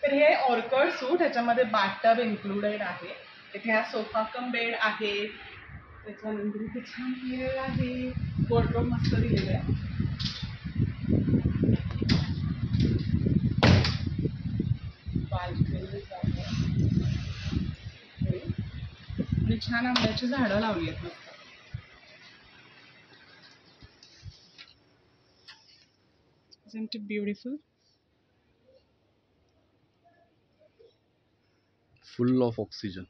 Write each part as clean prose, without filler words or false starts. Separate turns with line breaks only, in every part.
तर हे ऑर्कड सूट, ह्याच्यामध्ये बाथटब इन्क्लुडेड आहे. इथे हा सोफा कम बेड आहे. त्याच्यानंतर इथे छान केलेलं आहे, वॉर्डरोब मस्त दिलेलं आहे. बाल्कनी आणि छान आंब्याची झाडं लावली आहेत मस्त. Isn't it beautiful?
Full of oxygen.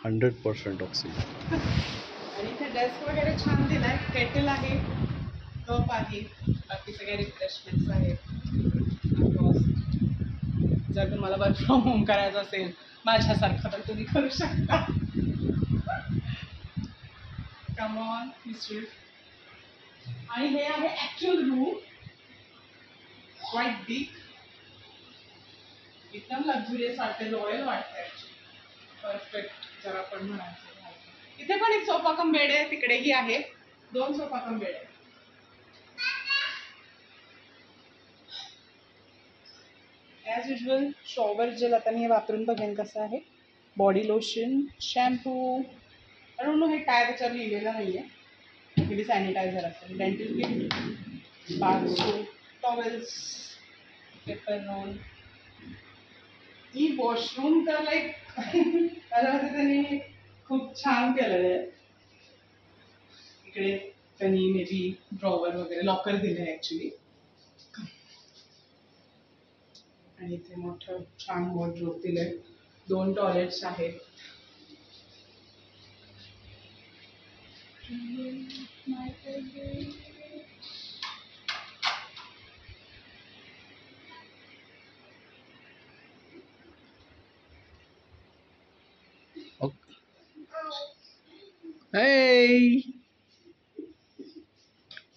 100% oxygen.
आणि इथे डेस्क वगैरे छान दिलाय. केटल आहे, कप आहे, बाकी सगळे रिफ्रेशमेंट्स आहेत. जर तुम्हाला वर्क फ्रॉम होम करायचं असेल माझ्यासारखं तर तुम्ही करू शकता. Come on mister. आणि हे आहे ऍक्च्युअल रूम, क्वाईट बिग, एकदम लक्झुरियस वाटते, रॉयल वाटते. परफेक्ट जर आपण म्हणायचं. इथे पण एक सोफा कम बेड आहे, तिकडेही आहे 2 सोफा कम बेड आहे. ॲज युजल शॉवर जेल आता मी हे वापरून बघेन कसं आहे. Body lotion, shampoo, I don't know हे काय त्याच्यावर लिहिलेलं नाही आहे. किती सॅनिटायझर असेल, dental kit, bath soap, towels, paper roll. ही वॉशरूम तर लाईक त्याच्यामध्ये त्यांनी खूप छान केलेलं आहे. इकडे त्यांनी मे बी ड्रॉवर वगैरे लॉकर दिलं आहे ॲक्च्युली. आणि इथे मोठं छान वॉर्डरोब दिलंय. 2 टॉयलेट्स आहेत.
Okay. Hey.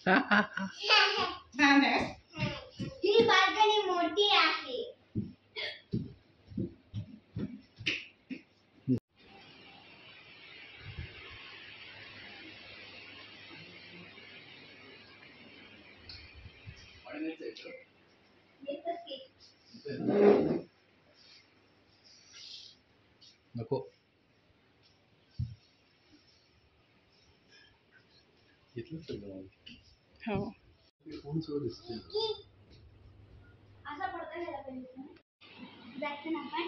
छान आहे.
ही बाल्कनी मोठी आहे.
नको. इथलं सगळं.
हो.
कोण सगळं दिसते.
असा पडता गेला पाहिजे. जायचं ना आपण.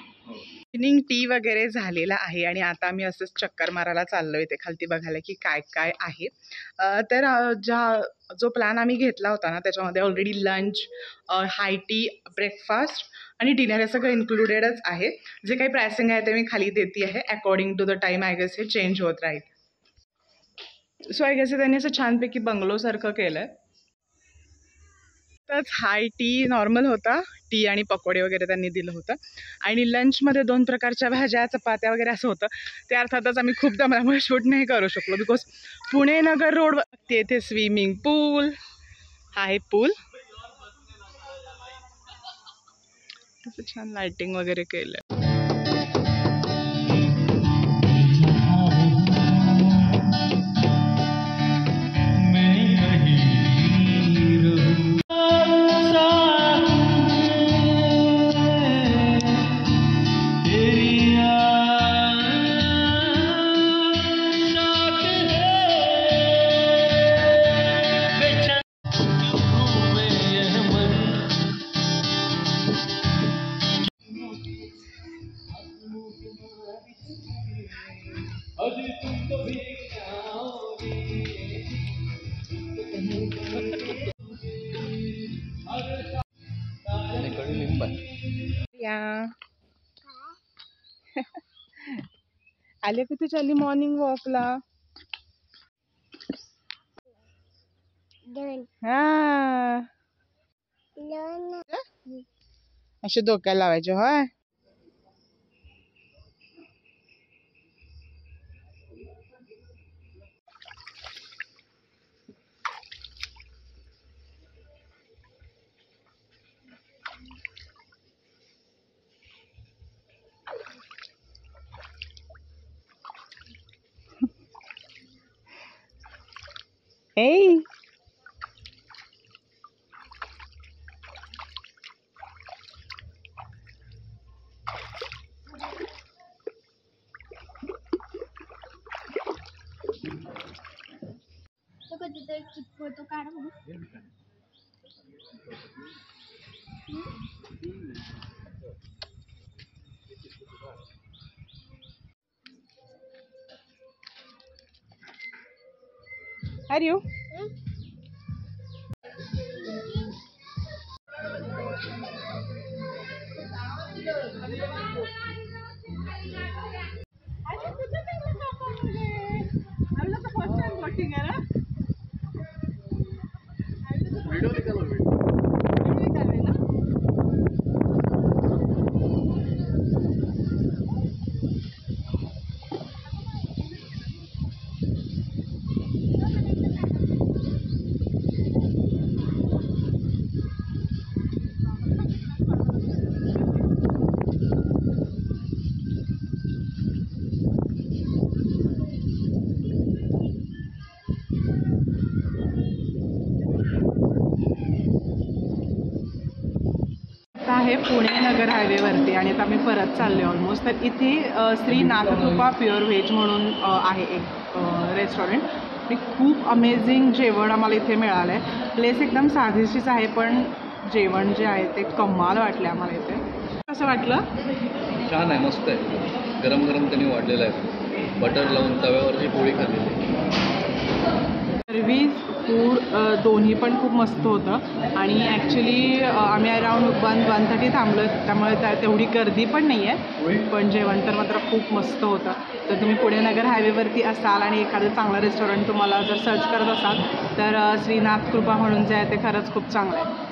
इव्हनिंग टी वगैरे झालेला आहे आणि आता आम्ही असंच चक्कर मारायला चाललोय ते खालती बघायला की काय काय आहे. तर जो प्लॅन आम्ही घेतला होता ना त्याच्यामध्ये ऑलरेडी लंच, हाय टी, ब्रेकफास्ट आणि डिनर हे सगळं इन्क्लुडेडच आहे. जे काही प्राइसिंग आहे ते मी खाली देते आहे. According to the time I guess हे चेंज होत राहील. सो आय गेस त्यांनी असं छानपैकी बंगलोसारखं केलं आहे. तरच हाय टी नॉर्मल होता, टी आणि पकोडे वगैरे त्यांनी दिलं होतं. आणि लंचमध्ये 2 प्रकारच्या भाज्या, चपात्या वगैरे असं होतं. ते अर्थातच आम्ही खूप दमल्यामुळे शूट नाही करू शकलो बिकॉज पुणे नगर रोड तेथे स्विमिंग पूल आहे. पूल छान लाइटिंग वगैरे केलं. आले कुठे चालली मॉर्निंग वॉकला. हा असे डोक्याला लावायचे होय. Hey.
तिथे एक चिपकतो काढ बघू.
अरे यू
व्हिडिओ निकालो
आहे पुणे नगर हायवेवरती आणि आता आम्ही परत चाललो ऑलमोस्ट. तर इथे श्री नाथकृपा प्युअर व्हेज म्हणून आहे एक रेस्टॉरंट. आणि खूप अमेझिंग जेवण आम्हाला इथे मिळालं आहे. प्लेस एकदम साधीशीच आहे पण जेवण जे आहे ते कमाल वाटले आम्हाला इथे. कसं वाटलं?
छान आहे, मस्त आहे. गरम गरम त्यांनी वाढलेलं आहे. बटर लावून तव्यावरची पोळी खाल्लेली.
सर्व्हिस फूड दोन्ही पण खूप मस्त होतं आणि ॲक्च्युली आम्ही अराऊंड 1:30 थांबलो त्यामुळे तेवढी गर्दी पण नाही आहे. पण जेवण तर मात्र खूप मस्त होतं. तर तुम्ही पुणे नगर हायवेवरती असाल आणि एखादं चांगलं रेस्टॉरंट तुम्हाला जर सर्च करत असाल तर श्रीनाथ कृपा म्हणून जे आहे ते खरंच खूप चांगलं आहे.